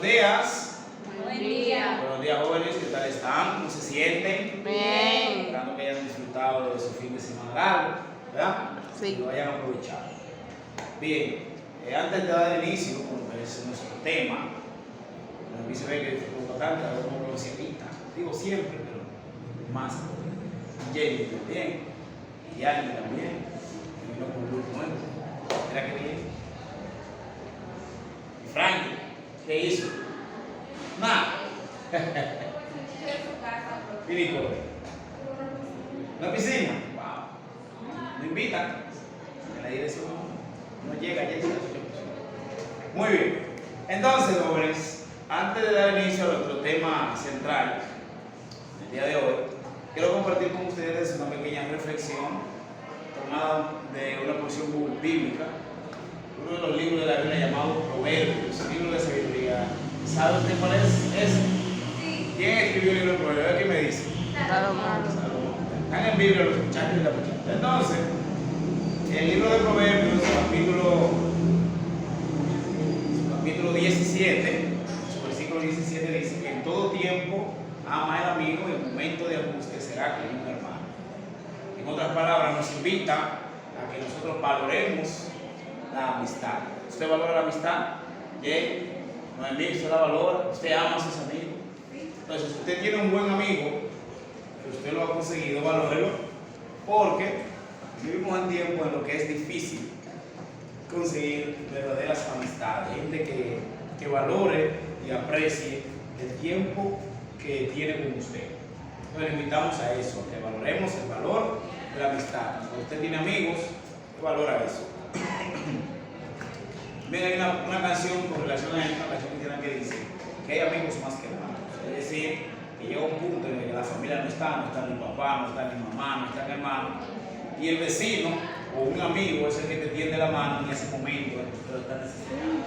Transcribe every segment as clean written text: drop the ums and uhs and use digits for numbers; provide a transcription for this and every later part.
días. Buen día. Buenos días, jóvenes. ¿Qué tal están? ¿Cómo se sienten? Bien. Esperando que hayan disfrutado de su fin de semana largo, ¿verdad? Sí. Que lo hayan aprovechado. Bien, antes de dar inicio, porque ese es nuestro tema, a mí se ve que disfruto bastante, a uno lo sienta. Digo siempre, pero más. Jenny también, y Yanni también, que vino con un grupo nuevo. ¿Era que bien? Y Frank, ¿qué hizo? Nada. ¿Y Nicole? ¿Una piscina? Wow. ¿Me invitan? En la dirección no llega, ya está. Muy bien. Entonces, jóvenes, antes de dar inicio a nuestro tema central del día de hoy, quiero compartir con ustedes una pequeña reflexión tomada de una porción bíblica, uno de los libros de la Biblia llamado Proverbios, libro de sabiduría. ¿Sabe usted cuál es ese? Sí. ¿Quién escribió el libro de Proverbios? ¿Qué me dice? Salomón. Están en Biblia los muchachos y la muchacha. Entonces, el libro de Proverbios, capítulo 17, su versículo 17 dice que en todo tiempo ama al amigo y en momento de angustia será como un hermano. En otras palabras, nos invita a que nosotros valoremos la amistad. ¿Usted valora la amistad? ¿Qué? No es mío, usted la valora, usted ama a sus amigos. Entonces, si usted tiene un buen amigo, que usted lo ha conseguido, valórelo, porque vivimos en tiempos en los que es difícil conseguir verdaderas amistades, gente que valore y aprecie el tiempo que tiene con usted. Entonces, le invitamos a eso, a que valoremos el valor de la amistad. Cuando usted tiene amigos, valora eso. Mira, hay una canción con relación a esta canción cristiana que dice que hay amigos más que hermanos. Es decir, que llega un punto en el que la familia no está ni papá, no está ni mamá, no está ni hermano, y el vecino o un amigo es el que te tiende la mano en ese momento en que usted lo está necesitando.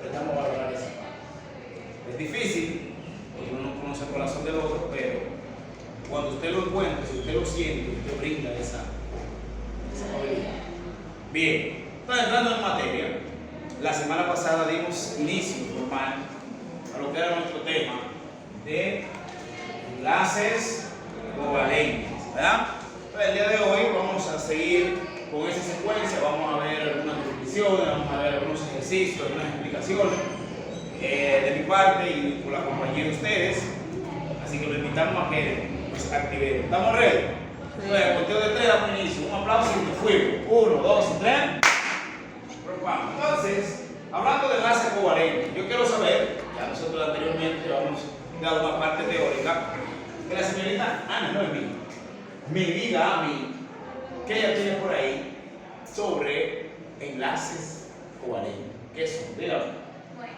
Tratamos de valorar esa parte. Es difícil, porque uno no conoce el corazón del otro, pero cuando usted lo encuentra, si usted lo siente, usted brinda esa habilidad. Bien, entonces entrando en materia, la semana pasada dimos inicio formal a lo que era nuestro tema de enlaces covalentes, ¿verdad? Entonces, el día de hoy vamos a seguir con esa secuencia, vamos a ver algunas definiciones, vamos a ver algunos ejercicios, algunas explicaciones de mi parte y con la compañía de ustedes, así que lo invitamos a que nos activemos. ¿Estamos ready? Entonces, conteo de 3, damos inicio, un aplauso y nos fuimos. 1, 2 y 3. Entonces, hablando de enlace covalente, yo quiero saber, ya nosotros anteriormente vamos a dar una parte teórica, que la señorita Ana, no es mía, me diga a mí que ella tiene por ahí sobre enlaces covalentes. ¿Qué son? Dígame. Bueno,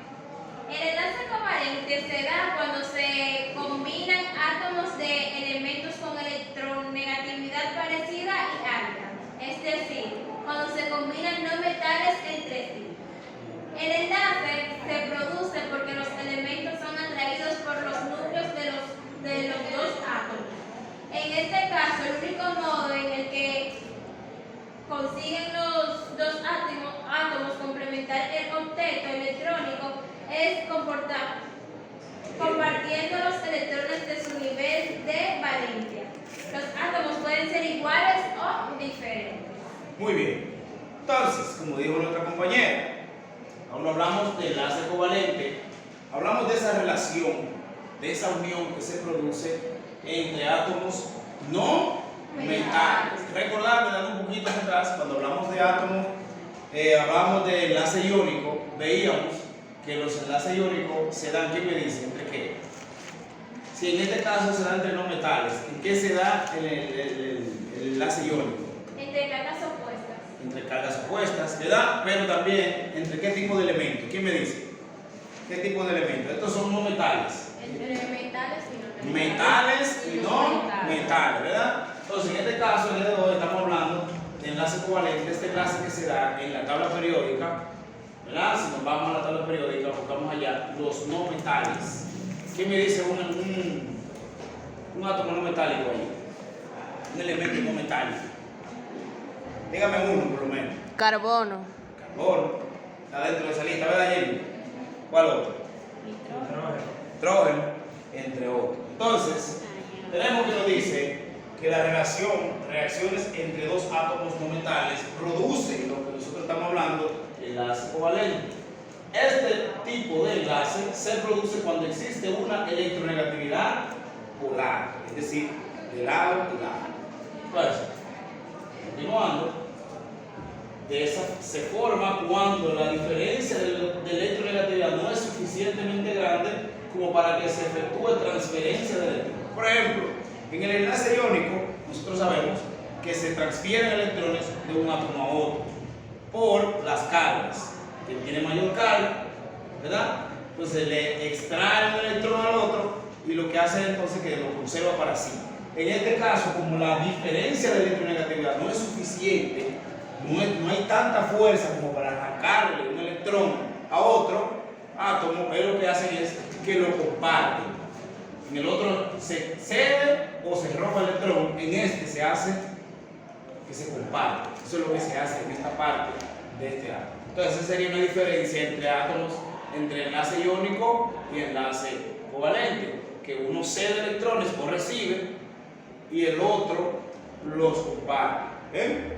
el enlace covalente se da cuando se combinan átomos de elementos con electronegatividad parecida y alta, es decir, cuando se combinan no metales entre sí. El enlace se produce porque los elementos son atraídos por los núcleos de los dos átomos. En este caso, el único modo en el que consiguen los dos átomos complementar el octeto electrónico es compartiendo los electrones de su nivel de valencia. Los átomos pueden ser iguales o diferentes. Muy bien. Entonces, como dijo nuestra compañera, ahora hablamos de enlace covalente, hablamos de esa relación, de esa unión que se produce entre átomos no metales. Recordar, dando un poquito hacia atrás, cuando hablamos de átomos, hablamos de enlace iónico, veíamos que los enlaces iónicos se dan, ¿quién me dice? ¿Entre qué? Si en este caso se da entre no metales, ¿en qué se da el enlace iónico? Entre cargas opuestas. Entre cargas opuestas, ¿verdad? Pero también, ¿entre qué tipo de elementos? ¿Quién me dice? ¿Qué tipo de elementos? Estos son no metales. Entre metales y no Metales y no metales, ¿verdad? Entonces, en este caso, el día de hoy estamos hablando de enlace covalente, este enlace que se da en la tabla periódica, ¿verdad? Si nos vamos a la tabla periódica, buscamos allá los no metales. ¿Quién me dice un átomo no metálico ahí? Un elemento no metálico. Dígame uno, por lo menos. Carbono. Carbono. Está dentro de esa lista, ¿verdad, Jenny? ¿Cuál otro? nitrógeno, entre otros. Entonces, tenemos que nos dice que la reacciones entre dos átomos no metales producen lo que nosotros estamos hablando, enlace covalente. Este tipo de enlace se produce cuando existe una electronegatividad polar, es decir, de lado y lado. Entonces, continuando, se forma cuando la diferencia de electronegatividad no es suficientemente grande como para que se efectúe transferencia de electrones. Por ejemplo, en el enlace iónico, nosotros sabemos que se transfieren electrones de un átomo a otro por las cargas. Quien tiene mayor carga, ¿verdad? Entonces le extrae un electrón al otro y lo que hace es entonces que lo conserva para sí. En este caso, como la diferencia de electronegatividad no es suficiente, no hay tanta fuerza como para arrancarle un electrón a otro átomo, él lo que hacen es que lo comparten. En el otro se cede o se roba el electrón, en este se hace que se comparte. Eso es lo que se hace en esta parte de este átomo. Entonces, esa sería una diferencia entre átomos, entre enlace iónico y enlace covalente, que uno cede electrones o recibe y el otro los comparte.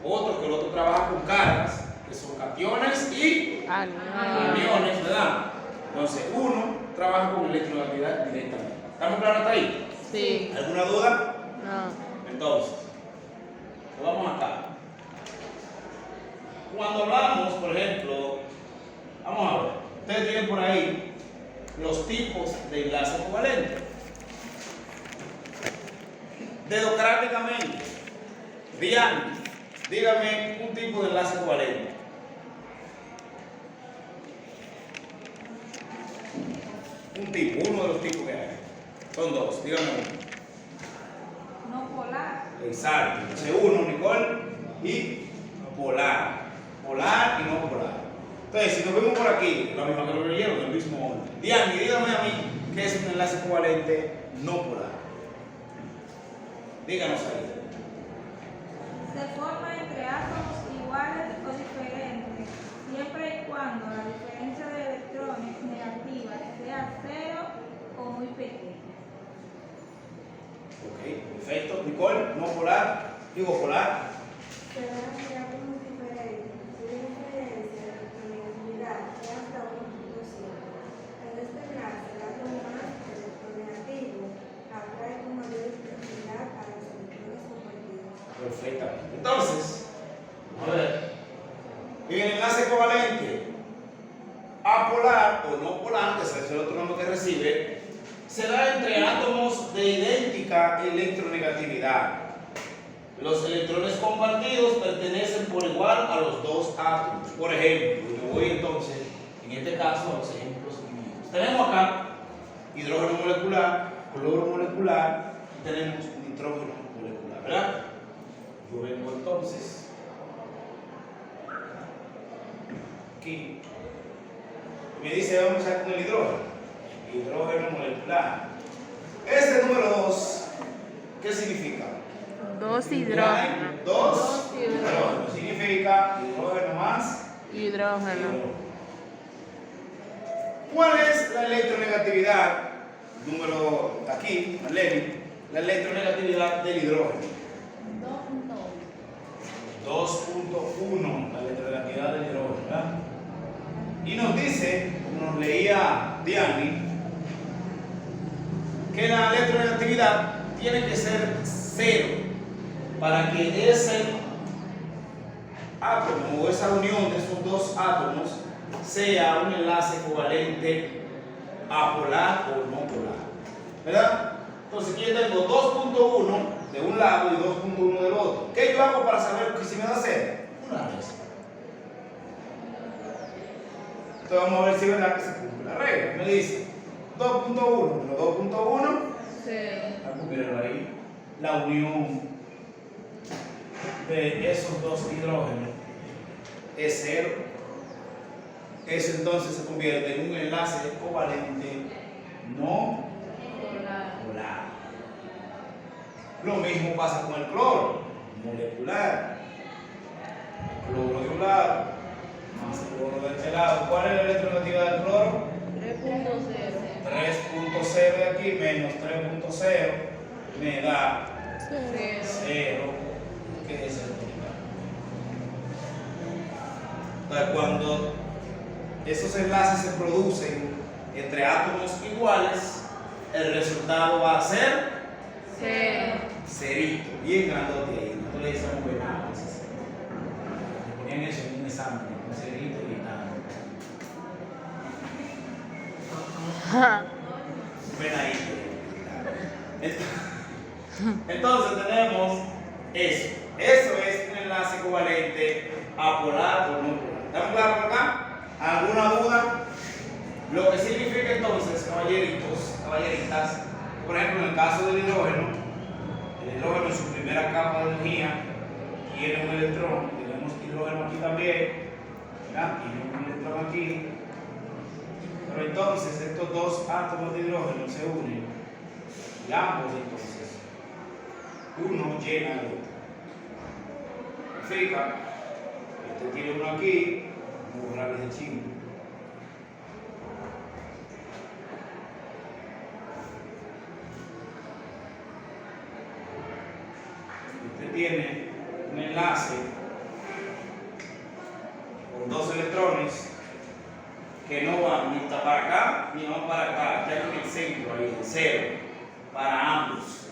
Otro que el otro trabaja con cargas, que son cationes y aniones, ¿verdad? Entonces, uno trabaja con electronegatividad directamente. ¿Estamos claros hasta ahí? Sí. ¿Alguna duda? No. Entonces, vamos acá. Cuando hablamos, por ejemplo, vamos a ver, ustedes tienen por ahí los tipos de enlace covalente. Dedocráticamente, dígame un tipo de enlace covalente. Un tipo, uno de los tipos que hay. Son dos, dígame uno. No polar. Exacto. Entonces uno, Nicole, y polar. Polar y no polar. Entonces, si nos vemos por aquí, la misma que lo leyeron, el mismo orden. Diana, dígame a mí qué es un enlace covalente no polar. Díganos ahí. Se forma entre átomos iguales o diferentes, siempre y cuando la diferencia de electrones negativas sea cero o muy pequeña. Ok, perfecto. Nicole, no polar. Digo polar. Se dan entre átomos diferentes, su diferencia de electronegatividad es hasta 1.5. En este enlace, el átomo más electronegativo atrae con mayor intensidad a los electrones compartidos. Perfectamente. Entonces, a ver, en el enlace covalente apolar o no polar, que es el otro nombre que recibe, se da entre átomos de idéntica electronegatividad. Los electrones compartidos pertenecen por igual a los dos átomos. Por ejemplo, yo voy entonces, en este caso, a los ejemplos químicos. Tenemos acá hidrógeno molecular, cloro molecular y tenemos nitrógeno molecular, ¿verdad? Yo vengo entonces aquí. Me dice, vamos a empezar con el hidrógeno molecular. Este número 2, ¿qué significa? Dos hidrógenos. Dos hidrógenos. Significa hidrógeno más Hidrógeno. ¿Cuál es la electronegatividad? Número aquí, Marlene, la electronegatividad del hidrógeno. 2.1, la electronegatividad del hidrógeno, ¿verdad? Y nos dice, como nos leía Diani, que la electronegatividad tiene que ser 0 para que ese átomo o esa unión de esos dos átomos sea un enlace covalente apolar o no polar, ¿verdad? Entonces aquí yo tengo 2.1 de un lado y 2.1 del otro. ¿Qué yo hago para saber que si me da 0? Una vez. Entonces vamos a ver si es verdad que se cumple la regla. Me dice 2.1 menos 2.1. Sí. Mírenlo ahí. La unión de esos dos hidrógenos es 0. Eso entonces se convierte en un enlace covalente no polar. Lo mismo pasa con el cloro molecular. Cloro de un lado más cloro de este lado. ¿Cuál es la electronegatividad del cloro? 3.5. aquí menos 3.0 me da 0, que es el total. Entonces, cuando esos enlaces se producen entre átomos iguales, el resultado va a ser cerito, bien grandote ahí. Nosotros le decíamos venado. Le ponían eso en un examen, un cerito y nada. Venadito. Entonces tenemos eso. Eso es un enlace covalente apolar o no polar. ¿Estamos claros por acá? ¿Alguna duda? Lo que significa entonces, caballeritas, por ejemplo, en el caso del hidrógeno, el hidrógeno en su primera capa de energía tiene un electrón, tenemos hidrógeno aquí también, ¿verdad? Tiene un electrón aquí, pero entonces estos dos átomos de hidrógeno se unen y ambos entonces, uno llena al otro. Significa, este tiene uno aquí, vamos a borrar ese chingo. Tiene un enlace con dos electrones que no van ni para acá ni van para acá, están en el centro ahí, en cero, para ambos.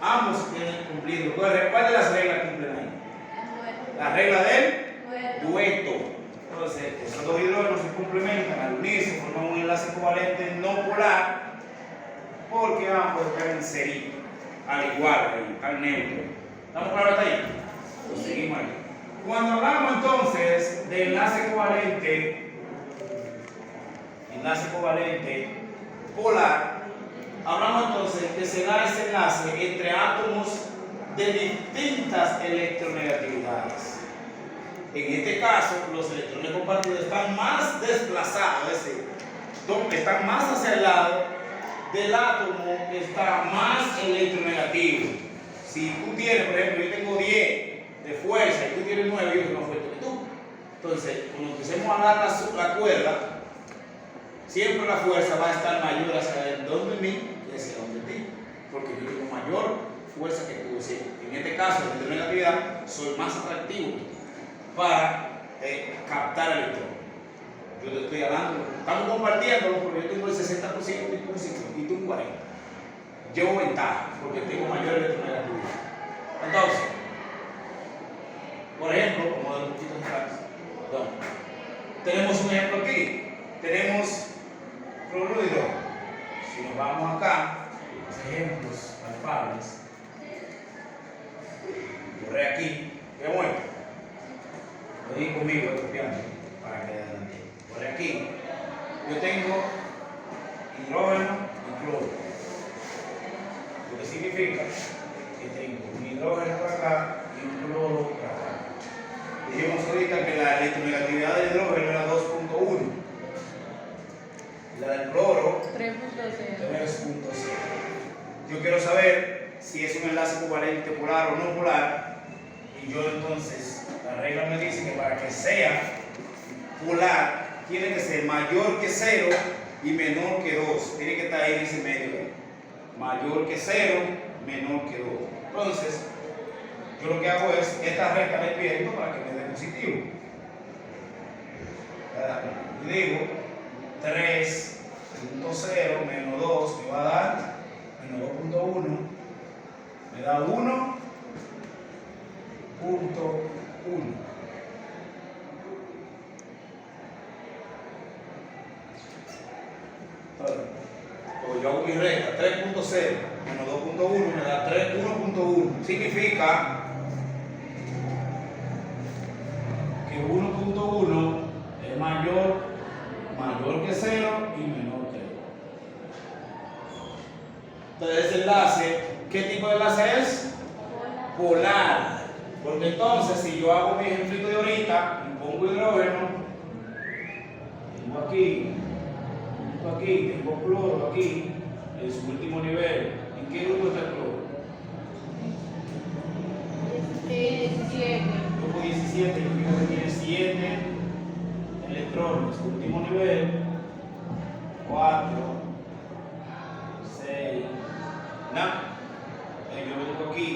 Ambos tienen cumplido. ¿Cuál de las reglas cumplen ahí? La regla del dueto. Entonces, esos dos hidrógenos se complementan al unirse, forman un enlace covalente no polar porque ambos están en cerito. Al igual, ahí, al neutro. ¿Estamos claros hasta ahí? Pues seguimos ahí. Cuando hablamos entonces de enlace covalente polar, hablamos entonces que se da ese enlace entre átomos de distintas electronegatividades. En este caso, los electrones compartidos están más desplazados, es decir, están más hacia el lado del átomo que está más electronegativo. Si tú tienes, por ejemplo, yo tengo 10 de fuerza y tú tienes 9, yo soy más fuerte que tú. Entonces, cuando empecemos a dar la cuerda, siempre la fuerza va a estar mayor hacia donde mí que hacia donde ti, porque yo tengo mayor fuerza que tú. En este caso, la electronegatividad, soy más atractivo para captar electrones. Yo te estoy hablando, estamos compartiéndolo porque yo tengo el 60% y tú un 40%. Llevo ventaja porque tengo mayor electronegatividad. Entonces, por ejemplo, como de un poquito atrás, tenemos un ejemplo aquí. Tenemos cloruro de hidrógeno. Si nos vamos acá, los ejemplos palpables, borré aquí, ¿qué muestro? Lo digo conmigo, copiando, para que adelante. Por aquí, yo tengo hidrógeno y cloro. Lo que significa que tengo un hidrógeno por acá y un cloro por acá. Dijimos ahorita que la electronegatividad del hidrógeno era 2.1. La del cloro 3.0. Yo quiero saber si es un enlace covalente polar o no polar. Y yo entonces, la regla me dice que para que sea polar, tiene que ser mayor que 0 y menor que 2. Tiene que estar ahí en ese medio. Mayor que 0, menor que 2. Entonces, yo lo que hago es, esta recta la invierto para que me dé positivo. Y digo, 3.0 menos 2 me va a dar menos 2.1. Me da 1.1. Yo hago mi regla, 3.0 menos 2.1 me da 1.1. Significa que 1.1 es mayor que 0 y menor que 2. Entonces ese enlace, ¿qué tipo de enlace es? Polar. Porque entonces si yo hago mi ejemplito de ahorita y pongo hidrógeno, tengo aquí, tengo cloro aquí, en su último nivel. ¿En qué grupo está el cloro? 17. Grupo 17, significa que tiene 7 electrones. Último nivel, 4, ¿verdad? Yo vengo aquí.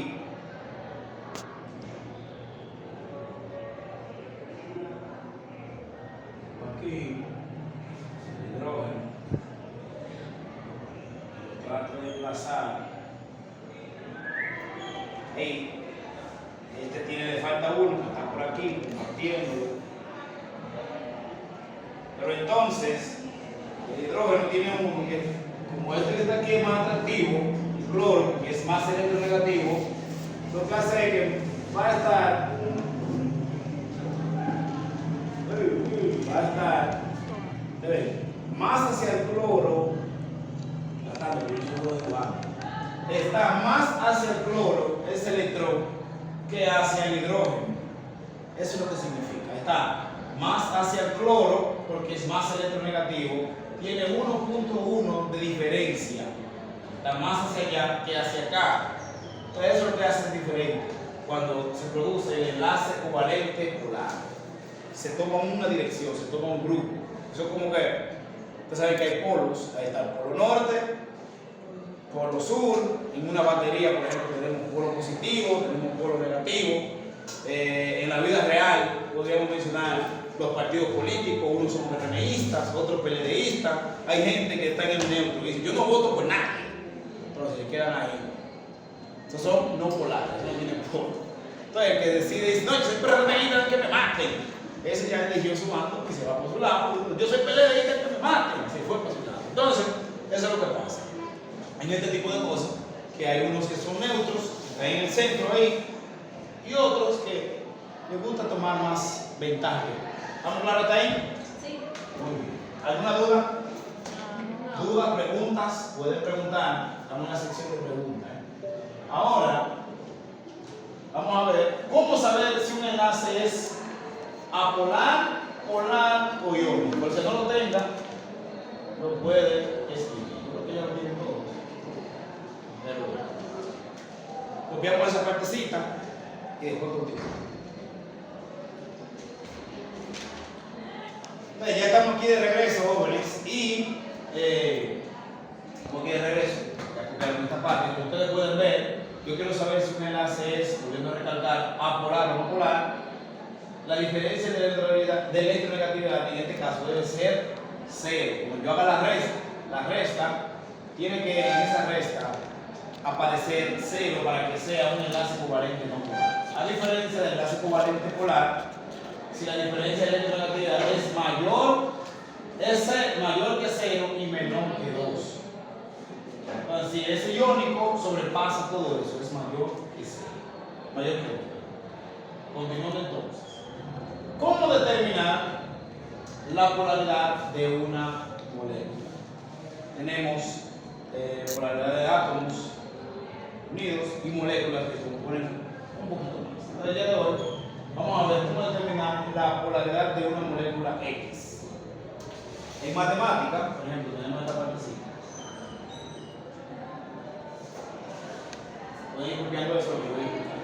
Aquí, el hidrógeno, lo trato de enlazar. Hey, este tiene de falta uno, que está por aquí, compartiéndolo. Pero entonces, el hidrógeno tiene uno que, como este que está aquí es más atractivo, el cloro, que es más electronegativo, lo que hace es que va a estar más hacia el cloro, está más hacia el cloro, ese electrón, que hacia el hidrógeno. Eso es lo que significa. Está más hacia el cloro, porque es más electronegativo, tiene 1.1 de diferencia. Está más hacia allá que hacia acá. Entonces eso es lo que hace diferente cuando se produce el enlace covalente polar. Se toma una dirección, se toma un grupo. Eso es como que, ustedes saben que hay polos, ahí está el polo norte, polo sur, en una batería, por ejemplo, tenemos un polo positivo, tenemos un polo negativo. En la vida real podríamos mencionar los partidos políticos, unos son PRMistas, otros PLDistas, hay gente que está en el neutro y dice, yo no voto por nadie, pero si se quedan ahí. Esos son no polares, no tienen polo. Entonces el que decide dice, no, yo soy PRMista, que me maten. Ese ya eligió su mando y se va por su lado. Yo soy PLDista, que me maten. Se fue por su lado. Entonces, eso es lo que pasa. En este tipo de cosas, que hay unos que son neutros, que están en el centro ahí, y otros que les gusta tomar más ventaja. ¿Estamos claros hasta ahí? Sí. Muy bien. ¿Alguna duda? ¿Dudas, preguntas? Pueden preguntar. Estamos en la sección de preguntas. Ahora, vamos a ver cómo saber si un enlace es apolar, polar o iónico. Por si no lo tenga, lo puede escribir. Yo creo que ya lo tienen todos. Copiamos esa partecita y después continuamos. Ya estamos aquí de regreso, jóvenes, y estamos aquí de regreso. Ya copiaron esta parte. Como ustedes pueden ver, yo quiero saber si un enlace es, volviendo a recalcar, apolar o no polar. La diferencia de electronegatividad en este caso debe ser 0. Cuando yo haga la resta tiene que en esa resta aparecer 0 para que sea un enlace covalente no polar. A diferencia del enlace covalente polar, si la diferencia de electronegatividad es mayor que 0 y menor que 2. Entonces, si es iónico, sobrepasa todo eso, es mayor que 0. Mayor que 2. Continuamos entonces. ¿Cómo determinar la polaridad de una molécula? Tenemos polaridad de átomos unidos y moléculas que se componen un poquito más. En el día de hoy vamos a ver cómo determinar la polaridad de una molécula X. En matemática, por ejemplo, tenemos esta partecita. Voy a ir copiando eso que voy a explicar.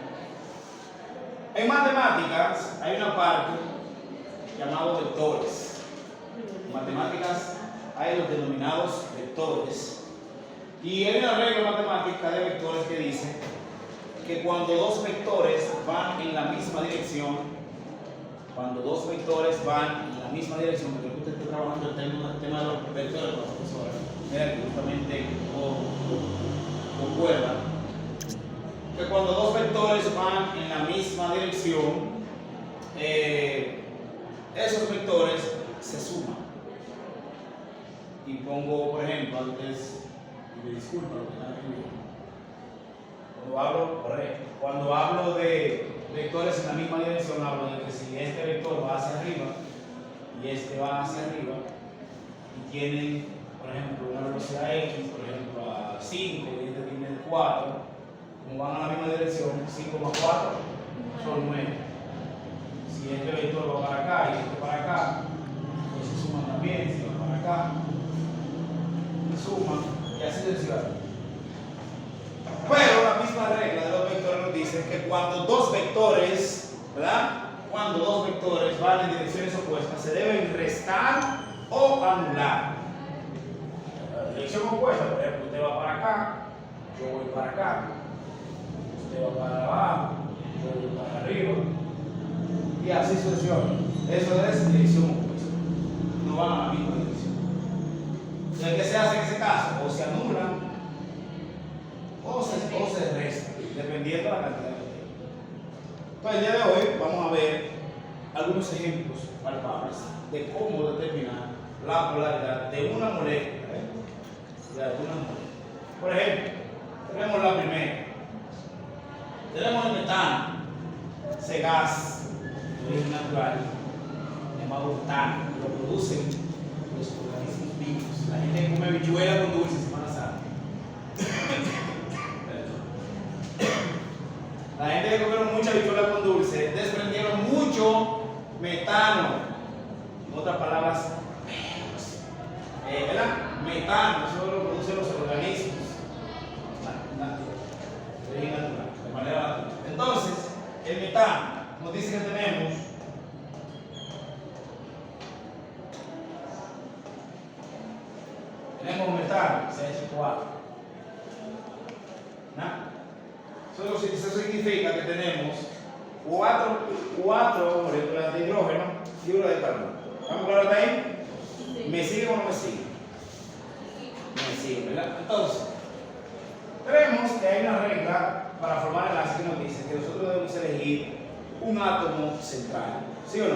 En matemáticas hay una parte llamada vectores. En matemáticas hay los denominados vectores. Y hay una regla matemática de vectores que dice que cuando dos vectores van en la misma dirección, porque usted está trabajando el tema de los vectores, profesora, mira que justamente concuerda. Que cuando dos vectores van en la misma dirección, esos vectores se suman. Y pongo, por ejemplo, antes, y me disculpa lo que están escribiendo. Cuando hablo de vectores en la misma dirección, hablo de que si este vector va hacia arriba y este va hacia arriba, y tienen, por ejemplo, una velocidad X, por ejemplo, a 5 y este tiene 4. Como van a la misma dirección, 5 más 4 son 9. Si este vector va para acá y este para acá, pues se suman también. Si va para acá, se suman y así sucesivamente. Pero la misma regla de los vectores nos dice que cuando dos vectores, ¿verdad? Cuando dos vectores van en direcciones opuestas, se deben restar o anular. La dirección opuesta, por ejemplo, usted va para acá, yo voy para acá, usted va para abajo, yo voy para arriba, y así sucesivamente. Eso es dirección opuesta, no van a la misma dirección. Entonces, ¿qué se hace en ese caso? O se anulan o se restan, dependiendo de la cantidad de tiempo. Pues el día de hoy vamos a ver algunos ejemplos palpables de cómo determinar la polaridad de una molécula. De algunas moléculas. Por ejemplo, tenemos la primera. Tenemos el metano, ese gas de origen natural, llamado butano, lo producen los organismos vivos. La gente come habichuela con dulce Semana Santa. La gente que comieron mucha habichuela con dulce desprendieron mucho metano. En otras palabras, ¿verdad? Metano, eso lo producen los organismos de origen natural, de manera natural. Entonces, el metano nos dice que tenemos metano, CH4. Eso significa que tenemos cuatro moléculas de hidrógeno y una de carbono. ¿Estamos claros hasta ahí? ¿Me sigue o no me sigue? Me sigue, ¿verdad? Entonces, vemos que hay una regla para formar enlace que nos dice que nosotros debemos elegir un átomo central. ¿Sí o no?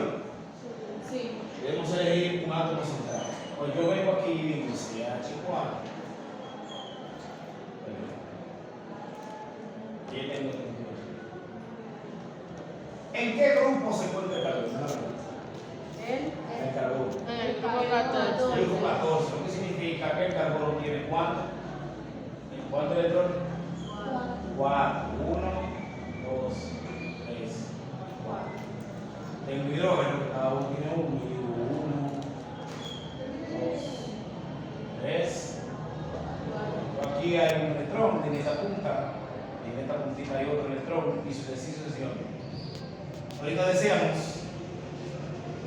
Sí. Debemos elegir un átomo central. Pues yo vengo aquí y digo CH4. ¿En qué grupo se encuentra el carbono? El carbono. En el grupo 14. El grupo 14, lo que significa que el carbono tiene ¿cuántos electrones? 4. 1, 2, 3, 4. Tengo hidrógeno, que cada uno tiene 1. Y digo 1, 2, 3, 4. Aquí hay un electrón en esta punta. En esta puntita hay otro electrón y sucesivamente. Ahorita decíamos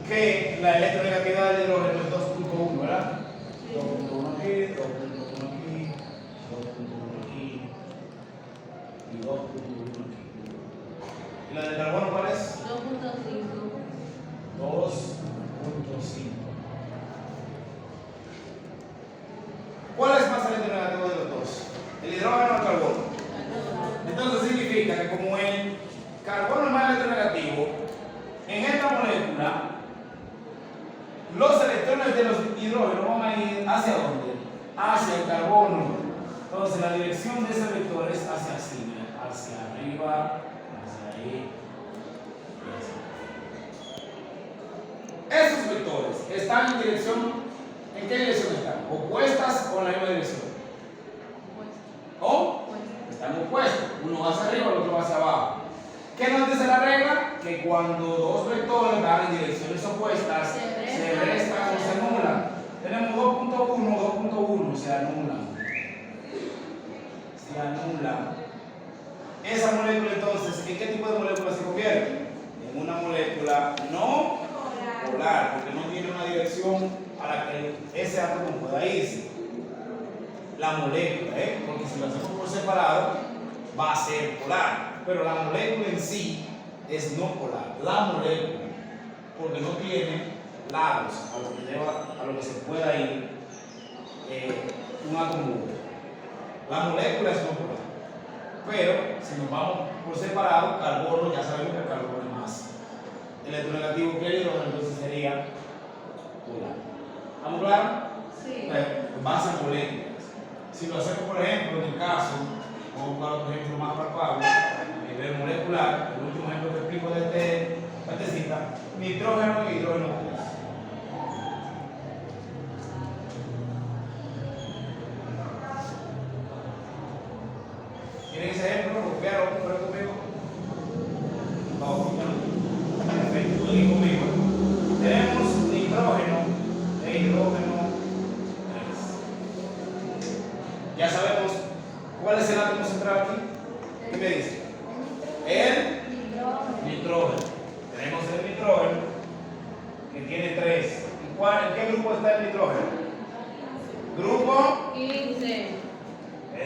que la electronegatividad del hidrógeno es 2.1, ¿verdad? 2.1 aquí, 2.1 aquí, 2.1 aquí y 2.1 aquí. ¿Y la del carbono cuál es? 2.5. 2.5. ¿Cuál es más electronegativo de los dos? ¿El hidrógeno o el carbono? Entonces significa que como el carbono es más electronegativo, en esta molécula los electrones de los hidrógenos van a ir ¿hacia dónde? Hacia el carbono. Entonces la dirección de ese vector es hacia así, hacia arriba, hacia ahí. Esos vectores están en dirección, ¿en qué dirección están? ¿Opuestas o en la misma dirección? ¿O? Están opuestos, uno va hacia arriba, el otro va hacia abajo. ¿Qué nos dice la regla? Que cuando dos vectores van en direcciones opuestas, se restan o se anulan. Tenemos 2.1, se anulan. Se anulan. Esa molécula entonces, ¿en qué tipo de molécula se convierte? En una molécula no polar, porque no tiene una dirección a la que ese átomo pueda irse. La molécula, porque si lo hacemos por separado, va a ser polar. Pero la molécula en sí es no polar. La molécula, porque no tiene lados a lo que se pueda ir un átomo. La molécula es no polar. Pero si nos vamos por separado, carbono, ya sabemos que el carbono es más electronegativo que el hidrógeno, entonces sería polar. ¿Estamos claros? Sí. Base moléculas. Si lo hacemos, por ejemplo, en el caso, vamos a buscar otro ejemplo más palpable, a nivel molecular, el último ejemplo que explico de esta cita, nitrógeno y hidrógeno 3. ¿Tienen ese ejemplo? ¿Copiaron? ¿Fueron conmigo? Vamos, perfecto, lo digo conmigo. Tenemos nitrógeno e hidrógeno 3. Ya sabemos cuál es el átomo central aquí. ¿Qué me dice? El nitrógeno. Tenemos el nitrógeno que tiene 3. ¿En qué grupo está el nitrógeno? Grupo 15.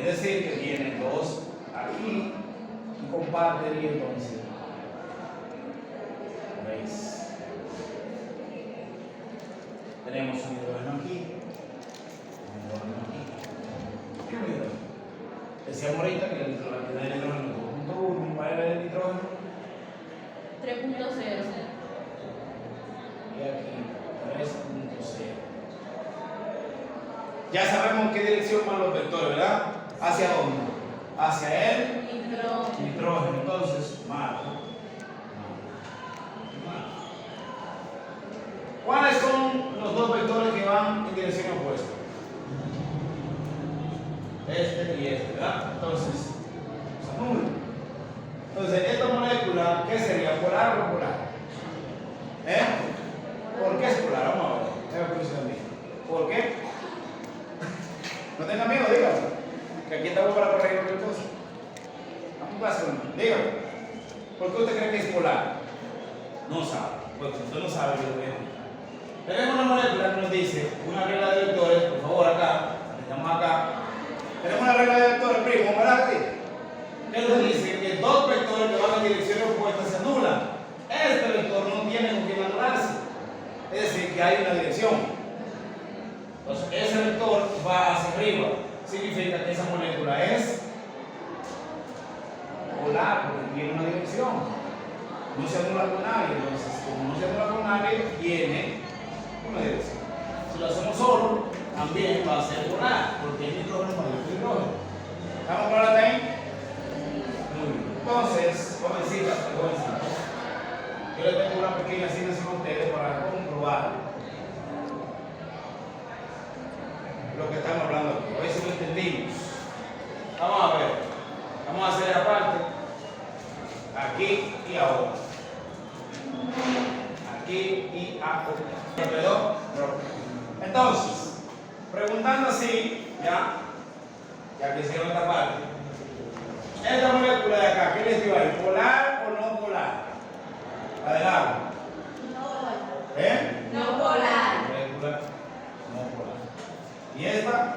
Es decir, que tiene dos aquí y comparten y entonces. ¿Veis? Tenemos un hidrógeno aquí. Un hidrógeno aquí. ¿Qué hidrógeno? Decíamos ahorita que la cantidad de hidrógeno es 2.1, ¿cuál era el hidrógeno? 3.0. Y aquí 3.0. Ya sabemos qué dirección van los vectores, ¿verdad? ¿Hacia dónde? Hacia el nitrógeno. Entonces, malo. ¿Cuáles son los dos vectores que van en dirección opuesta? Este y este, ¿verdad? Entonces, son nulos. Entonces, esta molécula, ¿qué sería? ¿Polar o no polar? ¿Por qué es polar? Vamos a ver. Tenga curiosidad mía. ¿Por qué? No tenga miedo, dígalo. Que aquí estamos para corregir cualquier cosa. Vamos a hacer una. Dígalo. ¿Por qué usted cree que es polar? No sabe. Pues usted no sabe, yo lo voy a explicar. Tenemos una molécula que nos dice una regla de vectores, por favor, acá. Estamos acá. Tenemos una regla de vectores, primo, ¿verdad? Que nos dice que dos vectores que van en direcciones opuestas se anulan. Este vector no tiene con quién anularse. Es decir, que hay una dirección. Entonces, ese vector va hacia arriba. Significa que esa molécula es polar, porque tiene una dirección. No se anula con nadie. Entonces, como no se anula con nadie, tiene una dirección. Si lo hacemos solo, también va a ser polar, porque el nitrógeno mayor que el hidrógeno. ¿Estamos claros ahí? Muy bien. Entonces, jovencitas, yo les tengo una pequeña asignación a ustedes para comprobar lo que estamos hablando aquí. A ver si lo entendimos. Vamos a ver. Vamos a hacer aparte. Aquí y ahora. Aquí y ahora. Entonces, preguntando así, ya que hicieron esta parte. Esta molécula de acá, ¿qué les digo ahí? ¿Polar o no polar? La del agua. No polar. Molécula no polar. ¿Y esta?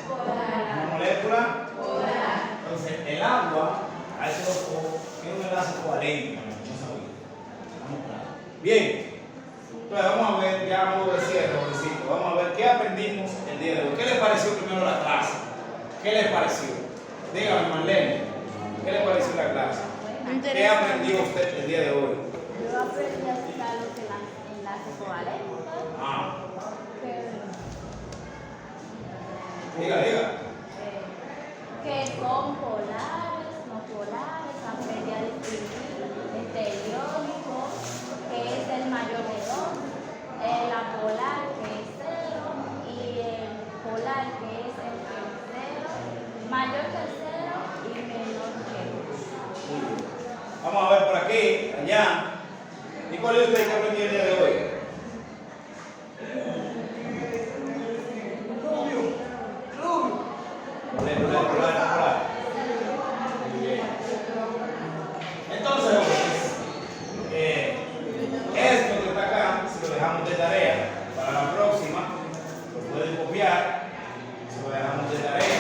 Polar. Una molécula Polar. Entonces, el agua, H2O, tiene un enlace covalente. No sabía. Estamos claros. Bien. Entonces, vamos a ver, ya vamos a decir, vamos a ver qué aprendimos el día de hoy. ¿Qué les pareció primero la clase? ¿Qué les pareció? Dígame, Marlene, ¿qué les pareció la clase? ¿Qué aprendió usted el día de hoy? Yo aprendí a citar los enlaces covalentes. Diga. Que son polares, no polares, aprendí a distinguir el teleónico, que es el mayor de dos, el apolar, que es cero, y el polar, que es el cero, mayor que el cero y menor que el Vamos a ver por aquí, allá. ¿Y cuál es usted que aprendió el día de hoy? Polar. Muy bien. Entonces, esto que está acá, si lo dejamos de tarea para la próxima, lo pueden copiar, si lo dejamos de tarea.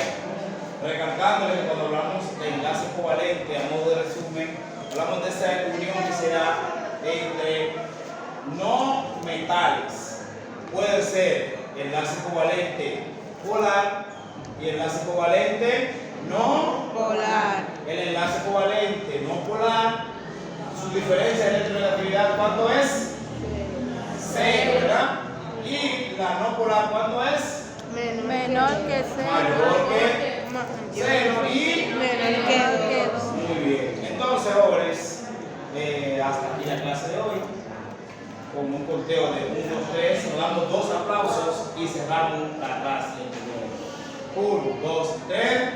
Recalcándole que cuando hablamos de enlace covalente, a modo de resumen, hablamos de esa unión que se da entre no metales. Puede ser enlace covalente polar y enlace covalente no Polar. El enlace covalente no polar, su diferencia de electronegatividad, ¿cuánto es? 0, ¿verdad? Y la no polar, ¿cuánto es? Menor que Mayor que 0 y menor que 2. muy bien. Entonces, jóvenes, hasta aquí la clase de hoy. Con un conteo de 1, 2, 3, nos damos 2 aplausos y cerramos la clase. 1, 2, 3.